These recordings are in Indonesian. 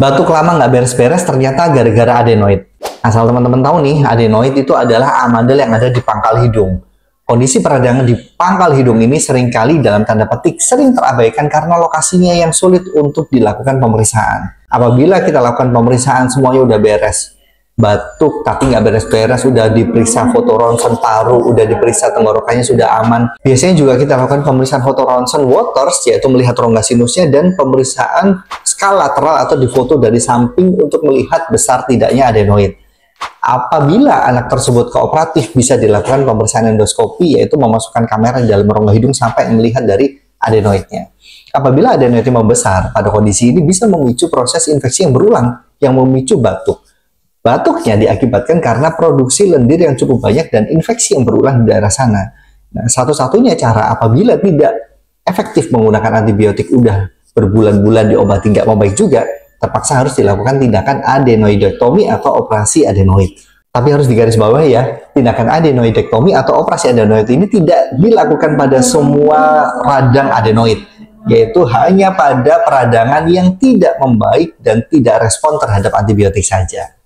Batuk lama nggak beres-beres ternyata gara-gara adenoid. Asal teman-teman tahu nih, adenoid itu adalah amandel yang ada di pangkal hidung. Kondisi peradangan di pangkal hidung ini seringkali dalam tanda petik sering terabaikan karena lokasinya yang sulit untuk dilakukan pemeriksaan. Apabila kita lakukan pemeriksaan semuanya udah beres, batuk tapi nggak beres-beres, udah diperiksa foto ronsen paru, udah diperiksa tenggorokannya sudah aman. Biasanya juga kita lakukan pemeriksaan foto ronsen waters, yaitu melihat rongga sinusnya, dan pemeriksaan skala lateral atau difoto dari samping untuk melihat besar tidaknya adenoid. Apabila anak tersebut kooperatif, bisa dilakukan pemeriksaan endoskopi, yaitu memasukkan kamera di dalam rongga hidung sampai melihat dari adenoidnya. Apabila adenoidnya membesar, pada kondisi ini bisa memicu proses infeksi yang berulang yang memicu batuk. Batuknya diakibatkan karena produksi lendir yang cukup banyak dan infeksi yang berulang di daerah sana. Nah, satu-satunya cara apabila tidak efektif menggunakan antibiotik, udah berbulan-bulan diobati nggak membaik juga, terpaksa harus dilakukan tindakan adenoidektomi atau operasi adenoid. Tapi harus digarisbawahi ya, tindakan adenoidektomi atau operasi adenoid ini tidak dilakukan pada semua radang adenoid, yaitu hanya pada peradangan yang tidak membaik dan tidak respon terhadap antibiotik saja.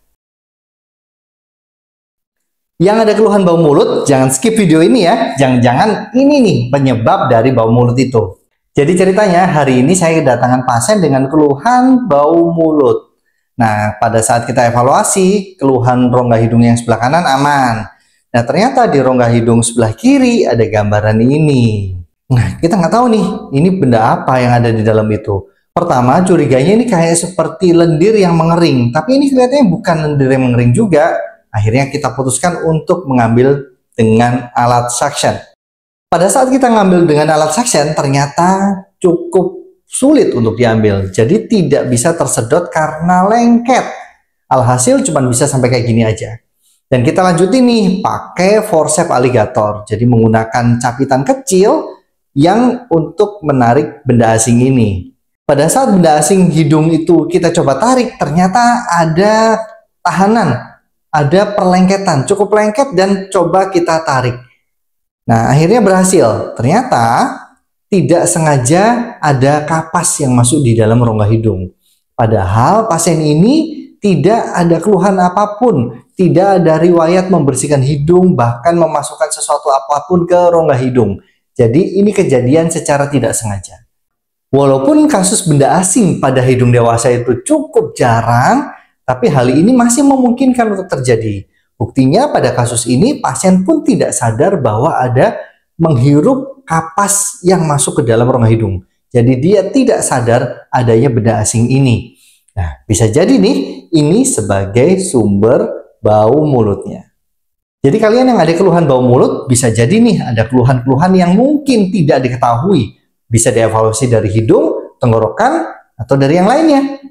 Yang ada keluhan bau mulut, jangan skip video ini ya. Jangan-jangan ini nih penyebab dari bau mulut itu. Jadi ceritanya hari ini saya kedatangan pasien dengan keluhan bau mulut. Nah, pada saat kita evaluasi, keluhan rongga hidung yang sebelah kanan aman. Nah, ternyata di rongga hidung sebelah kiri ada gambaran ini. Nah, kita nggak tahu nih, ini benda apa yang ada di dalam itu. Pertama, curiganya ini kayak seperti lendir yang mengering. Tapi ini kelihatannya bukan lendir yang mengering juga. Akhirnya kita putuskan untuk mengambil dengan alat suction. Pada saat kita ngambil dengan alat suction, ternyata cukup sulit untuk diambil. Jadi tidak bisa tersedot karena lengket. Alhasil cuma bisa sampai kayak gini aja. Dan kita lanjutin nih pakai forceps alligator. Jadi menggunakan capitan kecil yang untuk menarik benda asing ini. Pada saat benda asing hidung itu kita coba tarik, ternyata ada tahanan. Ada perlengketan, cukup lengket, dan coba kita tarik. Nah, akhirnya berhasil. Ternyata tidak sengaja ada kapas yang masuk di dalam rongga hidung. Padahal pasien ini tidak ada keluhan apapun, tidak ada riwayat membersihkan hidung, bahkan memasukkan sesuatu apapun ke rongga hidung. Jadi ini kejadian secara tidak sengaja. Walaupun kasus benda asing pada hidung dewasa itu cukup jarang, tapi hal ini masih memungkinkan untuk terjadi. Buktinya pada kasus ini pasien pun tidak sadar bahwa ada menghirup kapas yang masuk ke dalam rongga hidung. Jadi dia tidak sadar adanya benda asing ini. Nah, bisa jadi nih ini sebagai sumber bau mulutnya. Jadi kalian yang ada keluhan bau mulut, bisa jadi nih ada keluhan-keluhan yang mungkin tidak diketahui. Bisa dievaluasi dari hidung, tenggorokan, atau dari yang lainnya.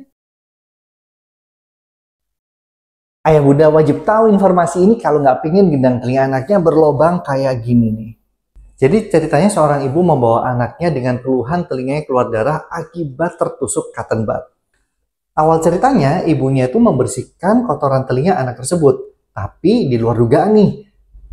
Ayah bunda wajib tahu informasi ini kalau nggak pingin gendang telinga anaknya berlobang kayak gini nih. Jadi ceritanya seorang ibu membawa anaknya dengan keluhan telinganya keluar darah akibat tertusuk cotton bud. Awal ceritanya ibunya itu membersihkan kotoran telinga anak tersebut. Tapi di luar dugaan nih,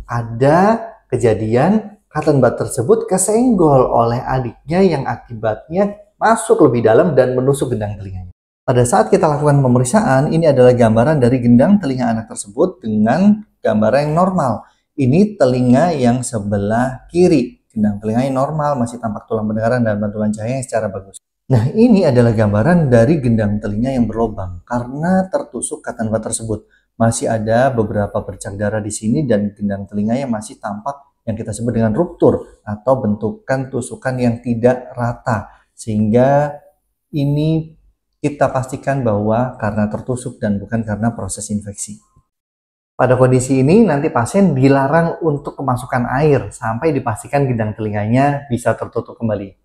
ada kejadian cotton bud tersebut kesenggol oleh adiknya yang akibatnya masuk lebih dalam dan menusuk gendang telinganya. Pada saat kita lakukan pemeriksaan, ini adalah gambaran dari gendang telinga anak tersebut dengan gambaran yang normal. Ini telinga yang sebelah kiri. Gendang telinganya normal, masih tampak tulang pendengaran dan pantulan cahaya yang secara bagus. Nah, ini adalah gambaran dari gendang telinga yang berlobang karena tertusuk cotton bud tersebut. Masih ada beberapa bercak darah di sini dan gendang telinganya masih tampak yang kita sebut dengan ruptur atau bentukan tusukan yang tidak rata. Sehingga ini kita pastikan bahwa karena tertusuk dan bukan karena proses infeksi. Pada kondisi ini nanti pasien dilarang untuk kemasukan air sampai dipastikan gendang telinganya bisa tertutup kembali.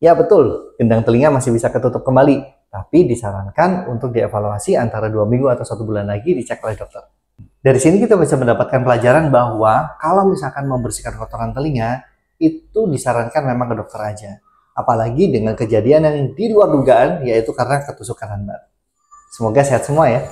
Ya betul, gendang telinga masih bisa ketutup kembali, tapi disarankan untuk dievaluasi antara 2 minggu atau 1 bulan lagi dicek oleh dokter. Dari sini kita bisa mendapatkan pelajaran bahwa kalau misalkan membersihkan kotoran telinga, itu disarankan memang ke dokter aja. Apalagi dengan kejadian yang di luar dugaan, yaitu karena ketusukan cotton bud. Semoga sehat semua ya.